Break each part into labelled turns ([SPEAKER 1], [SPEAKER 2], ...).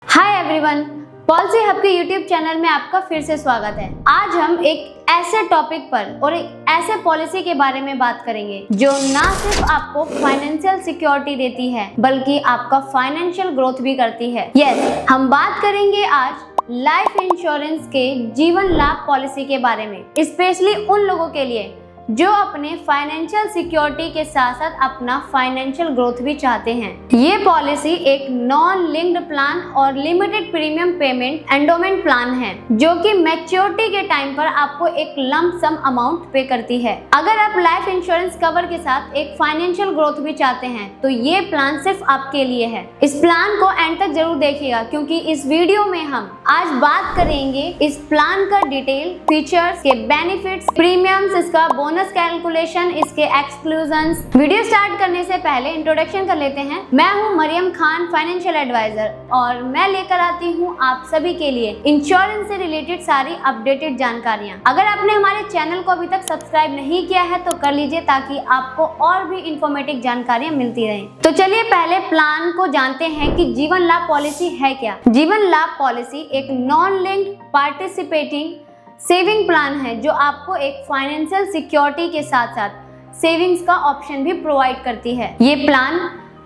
[SPEAKER 1] Hi everyone, policy hub के YouTube channel में आपका फिर से स्वागत है। आज हम एक ऐसे टॉपिक पर और एक ऐसे पॉलिसी के बारे में बात करेंगे जो ना सिर्फ आपको फाइनेंशियल सिक्योरिटी देती है बल्कि आपका फाइनेंशियल ग्रोथ भी करती है। हम बात करेंगे आज लाइफ इंश्योरेंस के जीवन लाभ पॉलिसी के बारे में, स्पेशली उन लोगों के लिए जो अपने फाइनेंशियल सिक्योरिटी के साथ साथ अपना फाइनेंशियल ग्रोथ भी चाहते हैं। ये पॉलिसी एक नॉन लिंक्ड प्लान और limited premium payment endowment plan है जो कि मैच्योरिटी के टाइम पर आपको एक लंप सम अमाउंट पे करती है। अगर आप लाइफ इंश्योरेंस कवर के साथ एक फाइनेंशियल ग्रोथ भी चाहते हैं तो ये प्लान सिर्फ आपके लिए है। इस प्लान को एंड तक जरूर देखिएगा क्योंकि इस वीडियो में हम आज बात करेंगे इस प्लान का डिटेल, फीचर्स के बेनिफिट्स, प्रीमियम्स, इसका बोनस कैलकुलेशन, इसके एक्सक्लूजन्स। वीडियो स्टार्ट करने से पहले इंट्रोडक्शन कर लेते हैं। मैं हूं मरियम खान, फाइनेंशियल एडवाइजर, और मैं लेकर आती हूं आप सभी के लिए इंश्योरेंस से रिलेटेड सारी अपडेटेड जानकारियां। अगर आपने हमारे चैनल को अभी तक सब्सक्राइब नहीं किया है तो कर लीजिए ताकि आपको और भी इंफॉर्मेटिव जानकारियां मिलती रहें। तो चलिए पहले प्लान को जानते हैं कि जीवन लाभ पॉलिसी है क्या। जीवन लाभ पॉलिसी एक non linked participating saving plan है जो आपको एक फाइनेंशियल सिक्योरिटी के साथ साथ सेविंग्स का ऑप्शन भी प्रोवाइड करती है। ये प्लान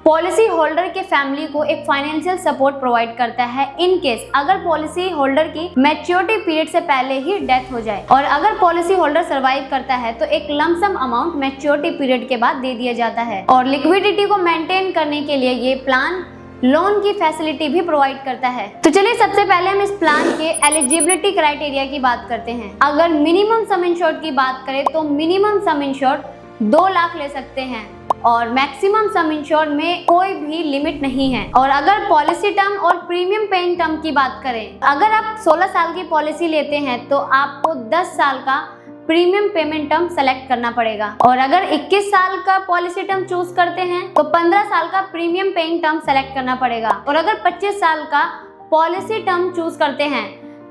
[SPEAKER 1] पॉलिसी होल्डर के फैमिली को एक फाइनेंशियल सपोर्ट प्रोवाइड करता है इन केस अगर पॉलिसी होल्डर की मैच्योरिटी पीरियड से पहले ही डेथ हो जाए, और अगर पॉलिसी होल्डर सर्वाइव करता है तो एक lump sum amount maturity period के बाद दे दिया जाता है। और लिक्विडिटी को मेंटेन करने के लिए ये प्लान लोन की फैसिलिटी भी प्रोवाइड करता है। तो चलिए सबसे पहले हम इस प्लान के एलिजिबिलिटी क्राइटेरिया की बात करते हैं। अगर मिनिमम सम इंश्योर्ड की बात करें तो मिनिमम सम इंश्योर्ड 2 लाख ले सकते हैं और मैक्सिमम सम इंश्योर्ड में कोई भी लिमिट नहीं है। और अगर पॉलिसी टर्म और प्रीमियम पेइंग टर्म की बात करें, अगर आप 16 साल की पॉलिसी लेते हैं तो आपको 10 साल का प्रीमियम पेमेंट टर्म सेलेक्ट करना पड़ेगा, और अगर 21 साल का पॉलिसी टर्म चूज करते हैं तो 15 साल का प्रीमियम पेइंग टर्म सेलेक्ट करना पड़ेगा, और अगर 25 साल का पॉलिसी टर्म चूज करते हैं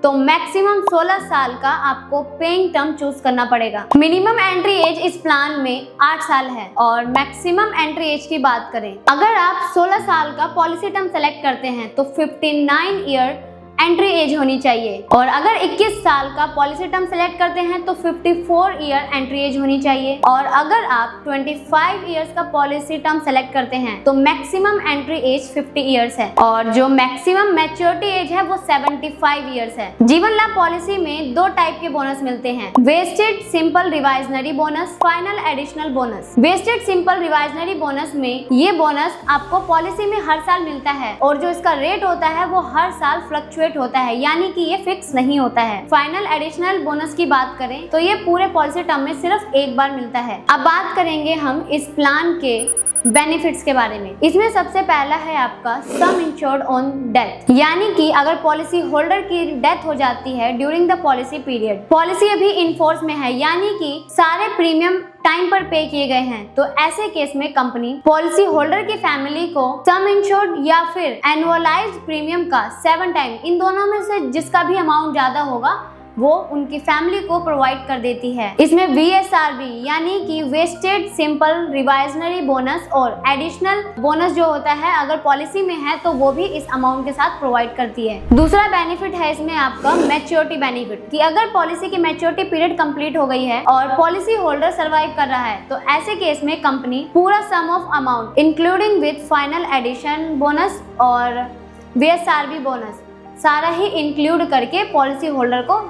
[SPEAKER 1] तो मैक्सिमम 16 साल का आपको पेइंग टर्म चूज करना पड़ेगा। मिनिमम एंट्री एज इस प्लान में 8 साल है, और मैक्सिमम एंट्री एज की बात करें, अगर आप 16 साल का पॉलिसी टर्म सेलेक्ट करते हैं तो 59 ईयर एंट्री एज होनी चाहिए, और अगर 21 साल का पॉलिसी टर्म सेलेक्ट करते हैं तो 54 ईयर एंट्री एज होनी चाहिए, और अगर आप 25 इयर्स का पॉलिसी टर्म सेलेक्ट करते हैं तो मैक्सिमम एंट्री एज 50 इयर्स है, और जो मैक्सिमम मैच्योरिटी एज है वो 75 इयर्स है। जीवन लाभ पॉलिसी में 2 टाइप के बोनस मिलते हैं, vested simple reversionary bonus, final additional bonus. Vested simple reversionary bonus में ये बोनस आपको पॉलिसी में हर साल मिलता है, और जो इसका रेट होता है वो हर साल फ्लक्चुएट होता है, यानी कि ये फिक्स नहीं होता है। फाइनल एडिशनल बोनस की बात करें तो ये पूरे पॉलिसी टर्म में सिर्फ एक बार मिलता है। अब बात करेंगे हम इस प्लान के बेनिफिट्स के बारे में। इसमें सबसे पहला है आपका सम इंश्योर्ड ऑन डेथ, यानी कि अगर पॉलिसी होल्डर की डेथ हो जाती है during the policy period, policy अभी इनफोर्स में है यानी कि सारे प्रीमियम टाइम पर पे किए गए हैं, तो ऐसे केस में कंपनी पॉलिसी होल्डर की फैमिली को सम इंश्योर्ड या फिर एनुअलाइज्ड प्रीमियम का 7 टाइम, इन दोनों में से जिसका भी अमाउंट ज्यादा होगा वो उनकी फैमिली को प्रोवाइड कर देती है। इसमें VSRB यानी कि वेस्टेड सिंपल रिवाइजनरी बोनस और एडिशनल बोनस जो होता है अगर पॉलिसी में है तो वो भी इस अमाउंट के साथ प्रोवाइड करती है। दूसरा बेनिफिट है इसमें आपका मैच्योरिटी बेनिफिट, कि अगर पॉलिसी की मैच्योरिटी पीरियड कंप्लीट हो गई है और पॉलिसी होल्डर सर्वाइव कर रहा है तो ऐसे केस में कंपनी पूरा sum of amount including with final edition bonus और VSRB बोनस सारा ही इंक्लूड करके पॉलिसी होल्डर को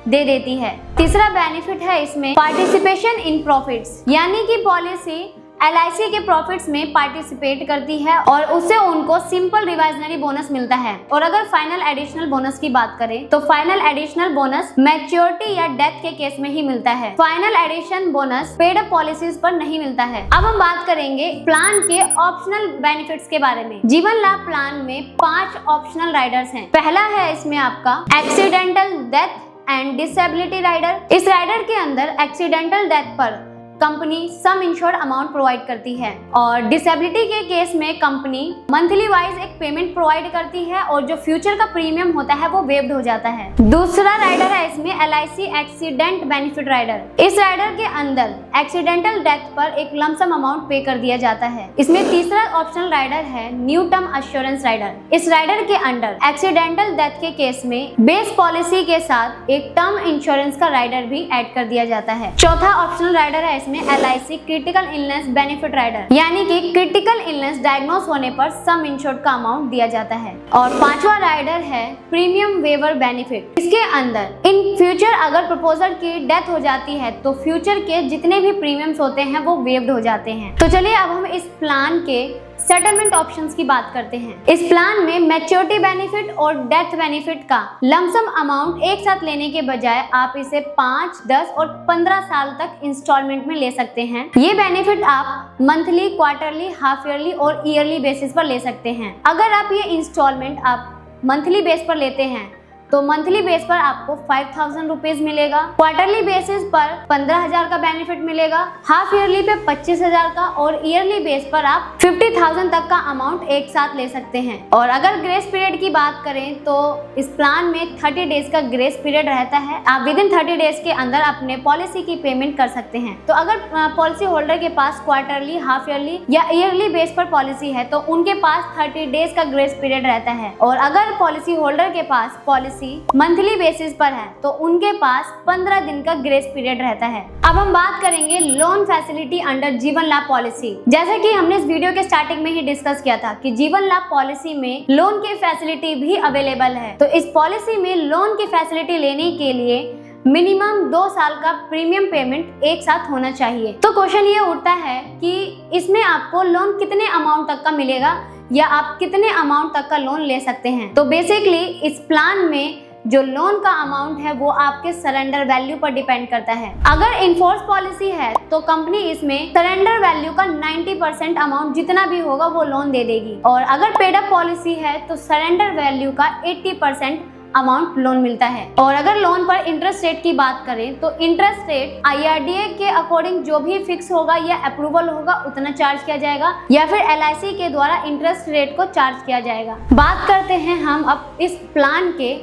[SPEAKER 1] दे देती है। तीसरा बेनिफिट है इसमें पार्टिसिपेशन इन प्रॉफिट्स, यानी कि पॉलिसी LIC के प्रॉफिट्स में पार्टिसिपेट करती है और उससे उनको सिंपल रिवाइजनरी बोनस मिलता है। और अगर फाइनल एडिशनल बोनस की बात करें तो फाइनल एडिशनल बोनस मैच्योरिटी या डेथ के केस में ही मिलता है। Final edition bonus paid up policies पर नहीं मिलता है। अब हम बात करेंगे प्लान के ऑप्शनल बेनिफिट्स के बारे में। जीवन लाभ प्लान में 5 ऑप्शनल राइडर्स हैं। पहला है इसमें आपका accidental death and disability rider. इस राइडर के अंदर एक्सीडेंटल डेथ पर company sum insured amount provide करती है। और डिसेबिलिटी के केस में कंपनी मंथली वाइज एक पेमेंट प्रोवाइड करती है और जो फ्यूचर का प्रीमियम होता है वो वेव्ड हो जाता है। दूसरा राइडर है इसमें LIC एक्सीडेंट बेनिफिट राइडर। इस राइडर के अंदर एक्सीडेंटल डेथ पर एक लमसम अमाउंट पे कर दिया जाता है। इसमें तीसरा ऑप्शनल राइडर है न्यू टर्म एश्योरेंस राइडर। इस राइडर के अंदर एक्सीडेंटल डेथ के केस में बेस पॉलिसी के साथ एक टर्म इंश्योरेंस का राइडर भी ऐड कर दिया जाता है। चौथा ऑप्शनल राइडर है इसमें LIC critical illness benefit rider, यानी कि क्रिटिकल इलनेस डायग्नोस होने पर सम इंश्योर्ड का अमाउंट दिया जाता है। और पांचवा राइडर है प्रीमियम वेवर बेनिफिट। इसके अंदर इन फ्यूचर अगर प्रपोजर की डेथ हो जाती है तो फ्यूचर के जितने भी प्रीमियम्स होते हैं वो वेव्ड हो जाते हैं। तो चलिए अब हम इस प्लान के सेटलमेंट ऑप्शंस की बात करते हैं। इस प्लान में मैच्योरिटी बेनिफिट और डेथ बेनिफिट का लमसम अमाउंट एक साथ लेने के बजाय आप इसे 5, 10 और 15 साल तक इंस्टॉलमेंट में ले सकते हैं। ये बेनिफिट आप मंथली, क्वार्टरली, हाफ ईयरली और ईयरली बेसिस पर ले सकते हैं। अगर आप ये इंस्टॉलमेंट आप मंथली बेस पर लेते हैं तो मंथली बेस पर आपको 5000 रुपीज मिलेगा, क्वार्टरली बेसिस पर 15,000 का बेनिफिट मिलेगा, हाफ ईयरली पे 25,000 का और ईयरली बेस पर आप 50,000 तक का अमाउंट एक साथ ले सकते हैं। और अगर ग्रेस पीरियड की बात करें तो इस प्लान में 30 डेज का ग्रेस पीरियड रहता है। आप विद इन 30 डेज के अंदर अपने पॉलिसी की पेमेंट कर सकते हैं। तो अगर पॉलिसी होल्डर के पास क्वार्टरली, हाफ ईयरली या ईयरली बेस पर पॉलिसी है तो उनके पास 30 डेज का ग्रेस पीरियड रहता है। और अगर पॉलिसी होल्डर के पास पॉलिसी मंथली बेसिस पर है तो उनके पास 15 दिन का ग्रेस पीरियड रहता है। अब हम बात करेंगे लोन फैसिलिटी अंडर जीवन लाभ पॉलिसी। जैसे कि हमने इस वीडियो के स्टार्टिंग में ही डिस्कस किया था कि जीवन लाभ पॉलिसी में लोन की फैसिलिटी भी अवेलेबल है। तो इस पॉलिसी में लोन की फैसिलिटी लेने के लिए मिनिमम 2 साल का प्रीमियम पेमेंट एक साथ होना चाहिए। तो क्वेश्चन ये उठता है कि इसमें आपको लोन कितने अमाउंट तक का मिलेगा या आप कितने अमाउंट तक का लोन ले सकते हैं। तो बेसिकली इस प्लान में जो लोन का अमाउंट है वो आपके सरेंडर वैल्यू पर डिपेंड करता है। अगर इनफोर्स पॉलिसी है तो कंपनी इसमें सरेंडर वैल्यू का 90% अमाउंट जितना भी होगा वो लोन दे देगी। और अगर पेड अप पॉलिसी है तो सरेंडर वैल्यू का 80% अमाउंट लोन मिलता है। और अगर लोन पर इंटरेस्ट रेट की बात करें तो इंटरेस्ट रेट IRDA के अकॉर्डिंग जो भी फिक्स होगा या अप्रूवल होगा उतना चार्ज किया जाएगा या फिर LIC के द्वारा इंटरेस्ट रेट को चार्ज किया जाएगा। बात करते हैं हम अब इस प्लान के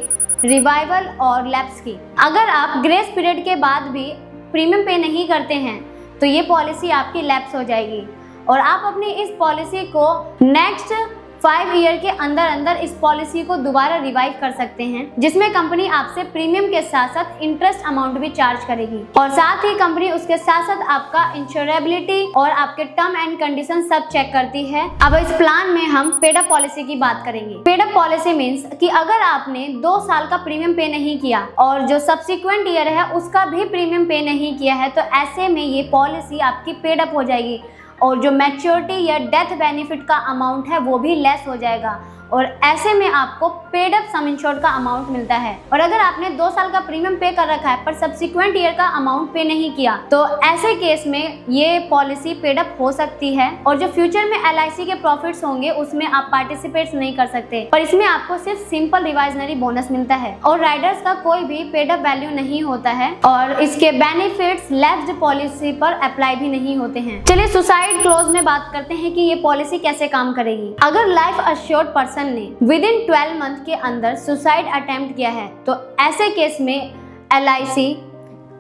[SPEAKER 1] रिवाइवल और लैप्स की। अगर आप ग्रेस पीरियड के बाद भी प्रीमियम पे नहीं करते हैं तो ये पॉलिसी आपकी लैप्स हो जाएगी और आप अपनी इस पॉलिसी को नेक्स्ट 5 ईयर के अंदर इस पॉलिसी को दोबारा रिवाइव कर सकते हैं, जिसमें कंपनी आपसे प्रीमियम के साथ साथ इंटरेस्ट अमाउंट भी चार्ज करेगी और साथ ही कंपनी उसके साथ साथ आपका इंश्योरेबिलिटी और आपके टर्म एंड कंडीशन सब चेक करती है। अब इस प्लान में हम पेड अप पॉलिसी की बात करेंगे। पेड अप पॉलिसी मीन्स कि अगर आपने 2 साल का प्रीमियम पे नहीं किया और जो सब्सिक्वेंट ईयर है उसका भी प्रीमियम पे नहीं किया है तो ऐसे में ये पॉलिसी आपकी पेड अप हो जाएगी और जो मैच्योरिटी या डेथ बेनिफिट का अमाउंट है वो भी लेस हो जाएगा और ऐसे में आपको पेड अप सम इंश्योर्ड का अमाउंट मिलता है। और अगर आपने 2 साल का प्रीमियम पे कर रखा है पर सब्सिक्वेंट ईयर का अमाउंट पे नहीं किया तो ऐसे केस में ये पॉलिसी पेड अप हो सकती है और जो फ्यूचर में LIC के प्रॉफिट्स होंगे उसमें आप पार्टिसिपेट नहीं कर सकते पर इसमें आपको सिर्फ सिंपल रिवाइजनरी बोनस मिलता है और राइडर्स का कोई भी पेड अप वैल्यू नहीं होता है और इसके बेनिफिट्स लैप्स्ड पॉलिसी पर अप्लाई भी नहीं होते हैं। चलिए सुसाइड क्लोज में बात करते हैं कि ये पॉलिसी कैसे काम करेगी। अगर लाइफ अश्योर्ड पर्सन ने विद इन 12 मंथ के अंदर सुसाइड अटेम्प्ट किया है तो ऐसे केस में LIC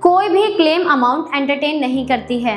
[SPEAKER 1] कोई भी क्लेम अमाउंट एंटरटेन नहीं करती है।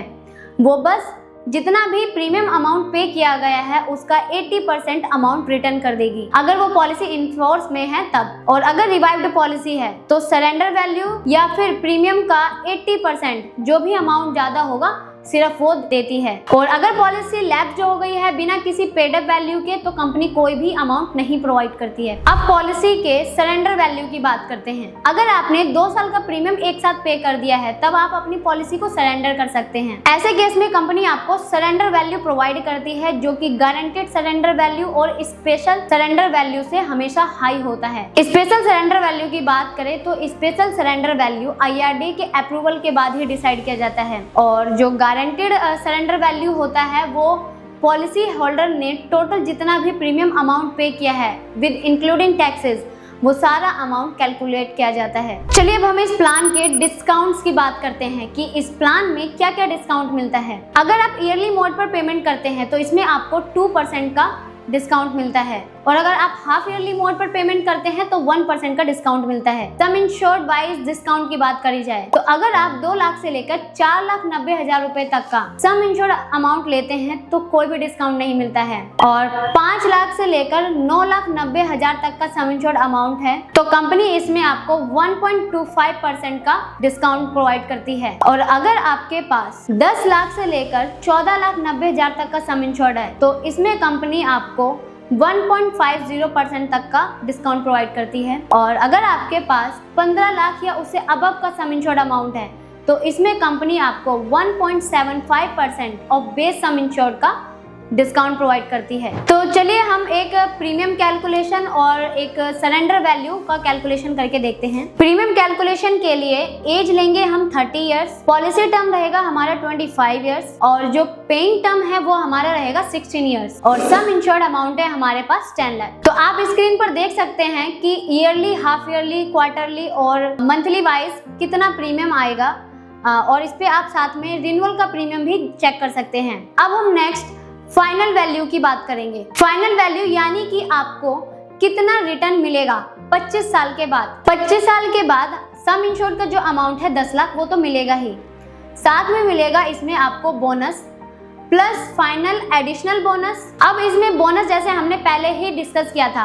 [SPEAKER 1] वो बस जितना भी प्रीमियम अमाउंट पे किया गया है उसका 80% अमाउंट रिटर्न कर देगी अगर वो पॉलिसी इनफोर्स में है तब। और अगर रिवाइव्ड पॉलिसी है तो सरेंडर वैल्यू या फिर प्रीमियम का 80% जो भी अमाउंट ज्यादा होगा सिर्फ वो देती है। और अगर पॉलिसी लैप्स जो हो गई है बिना किसी पेड अप वैल्यू के तो कंपनी कोई भी अमाउंट नहीं प्रोवाइड करती है। अब पॉलिसी के सरेंडर वैल्यू की बात करते हैं। अगर आपने 2 साल का प्रीमियम एक साथ पे कर दिया है तब आप अपनी पॉलिसी को सरेंडर कर सकते हैं। ऐसे केस में कंपनी आपको सरेंडर वैल्यू प्रोवाइड करती है जो कि गारंटेड सरेंडर वैल्यू और स्पेशल सरेंडर वैल्यू से हमेशा हाई होता है। स्पेशल सरेंडर वैल्यू की बात करें तो स्पेशल सरेंडर वैल्यू IRDA के अप्रूवल के बाद ही डिसाइड किया जाता है और जो गारंटेड सरेंडर वैल्यू होता है वो पॉलिसी होल्डर ने टोटल जितना भी प्रीमियम अमाउंट पे किया है विद इंक्लूडिंग टैक्सेस वो सारा अमाउंट कैलकुलेट किया जाता है। चलिए अब हम इस प्लान के डिस्काउंट्स की बात करते हैं कि इस प्लान में क्या क्या डिस्काउंट मिलता है। अगर आप ईयरली मोड पर पेमेंट करते हैं तो इसमें आपको 2% का डिस्काउंट मिलता है, और अगर आप हाफ ईयरली मोड पर पेमेंट करते हैं तो 1% का डिस्काउंट मिलता है। सम इंश्योर्ड वाइज डिस्काउंट की बात करी जाए तो अगर आप 2 लाख से लेकर 4,90,000 रुपए तक का सम इंश्योर्ड अमाउंट लेते हैं तो कोई भी डिस्काउंट नहीं मिलता है, और 5 लाख से लेकर 9,90,000 तक का सम इंश्योर्ड अमाउंट है तो कंपनी इसमें आपको 1.25% का डिस्काउंट प्रोवाइड करती है। और अगर आपके पास 10 लाख से लेकर 14,90,000 तक का सम इंश्योर्ड है तो इसमें कंपनी आपको 1.50% तक का डिस्काउंट प्रोवाइड करती है। और अगर आपके पास 15 लाख या उससे अबव का सम इंश्योर्ड अमाउंट है तो इसमें कंपनी आपको 1.75% ऑफ बेस सम इंश्योर्ड का डिस्काउंट प्रोवाइड करती है। तो चलिए हम एक प्रीमियम कैलकुलेशन और एक सरेंडर वैल्यू का कैलकुलेशन करके देखते हैं। प्रीमियम कैलकुलेशन के लिए एज लेंगे हम 30 इयर्स, पॉलिसी टर्म रहेगा हमारा 25 इयर्स, और जो पेइंग टर्म है वो हमारा रहेगा 16 इयर्स, और सम इंश्योर्ड अमाउंट है हमारे पास 10 लाख। तो आप स्क्रीन पर देख सकते हैं कि ईयरली, हाफ ईयरली, क्वार्टरली और मंथली वाइज कितना प्रीमियम आएगा, और इस पे आप साथ में रिन्यूअल का प्रीमियम भी चेक कर सकते हैं। अब हम नेक्स्ट फाइनल वैल्यू की बात करेंगे। फाइनल वैल्यू यानी कि आपको कितना रिटर्न मिलेगा 25 साल के बाद। 25 साल के बाद सम इंश्योर्ड का जो अमाउंट है 10 लाख वो तो मिलेगा ही, साथ में मिलेगा इसमें आपको bonus plus final additional bonus. अब इसमें बोनस जैसे हमने पहले ही डिस्कस किया था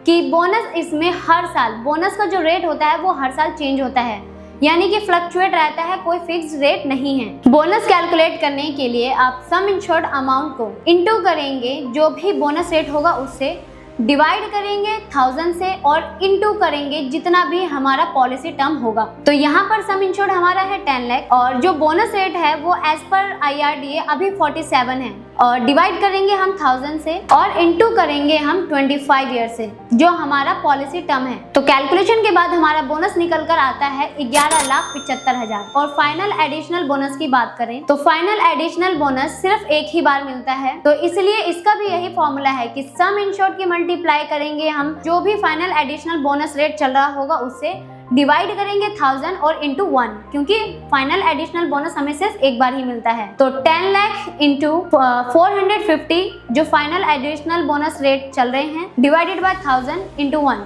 [SPEAKER 1] कि बोनस इसमें हर साल, बोनस का जो रेट होता है वो हर साल चेंज होता है, यानी कि फ्लक्चुएट रहता है, कोई फिक्स रेट नहीं है। बोनस कैलकुलेट करने के लिए आप सम इंश्योर्ड अमाउंट को इनटू करेंगे, जो भी बोनस रेट होगा उससे डिवाइड करेंगे 1000 से, और इनटू करेंगे जितना भी हमारा पॉलिसी टर्म होगा। तो यहाँ पर सम इंश्योर्ड हमारा है 10 लाख, और जो बोनस रेट है वो एज पर IRDA अभी 47 है, और डिवाइड करेंगे हम 1000 से और इनटू करेंगे हम 25 ईयर से, जो हमारा पॉलिसी टर्म है। तो कैलकुलेशन के बाद हमारा बोनस निकल कर आता है 11,75,000। और फाइनल एडिशनल बोनस की बात करें तो फाइनल एडिशनल बोनस सिर्फ एक ही बार मिलता है, तो इसलिए इसका भी यही फॉर्मूला है कि सम इंश्योर्ड की मल्टीप्लाई करेंगे हम, जो भी फाइनल एडिशनल बोनस रेट चल रहा होगा उससे डिवाइड करेंगे 1000 और इंटू 1, क्योंकि फाइनल एडिशनल बोनस हमें सिर्फ एक बार ही मिलता है। तो 10 लाख इंटू 450 जो फाइनल एडिशनल बोनस रेट चल रहे हैं डिवाइडेड बाय 1000 इंटू 1,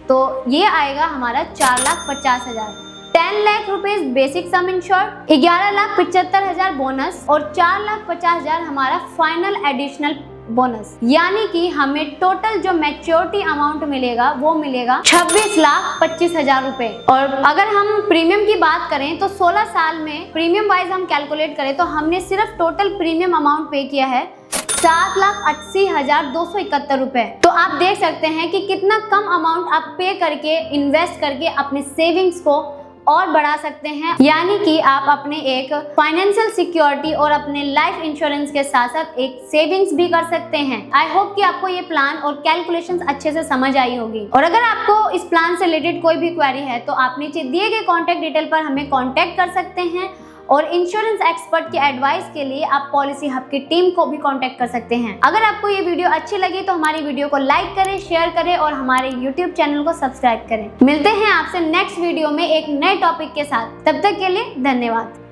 [SPEAKER 1] तो ये आएगा हमारा 4,50,000। 10 lakh rupees basic sum insured, 11,75,000 bonus और 4,50,000 हमारा फाइनल एडिशनल बोनस, यानी कि हमें टोटल जो मैच्योरिटी अमाउंट मिलेगा वो मिलेगा 26,25,000 रुपए। और अगर हम प्रीमियम की बात करें तो 16 साल में प्रीमियम वाइज हम कैलकुलेट करें तो हमने सिर्फ टोटल प्रीमियम अमाउंट पे किया है 7,80,271 रुपए। तो आप देख सकते हैं कि कितना कम अमाउंट आप पे करके, इन्वेस्ट करके अपने सेविंग्स को और बढ़ा सकते हैं, यानी कि आप अपने एक फाइनेंशियल सिक्योरिटी और अपने लाइफ इंश्योरेंस के साथ साथ एक सेविंग्स भी कर सकते हैं। आई होप कि आपको ये प्लान और कैलकुलेशंस अच्छे से समझ आई होगी। और अगर आपको इस प्लान से रिलेटेड कोई भी क्वेरी है तो आप नीचे दिए गए कॉन्टैक्ट डिटेल पर हमें कॉन्टैक्ट कर सकते हैं, और इंश्योरेंस एक्सपर्ट के एडवाइस के लिए आप पॉलिसी हब की टीम को भी कांटेक्ट कर सकते हैं। अगर आपको ये वीडियो अच्छी लगी तो हमारी वीडियो को लाइक करें, शेयर करें और हमारे YouTube चैनल को सब्सक्राइब करें। मिलते हैं आपसे नेक्स्ट वीडियो में एक नए टॉपिक के साथ, तब तक के लिए धन्यवाद।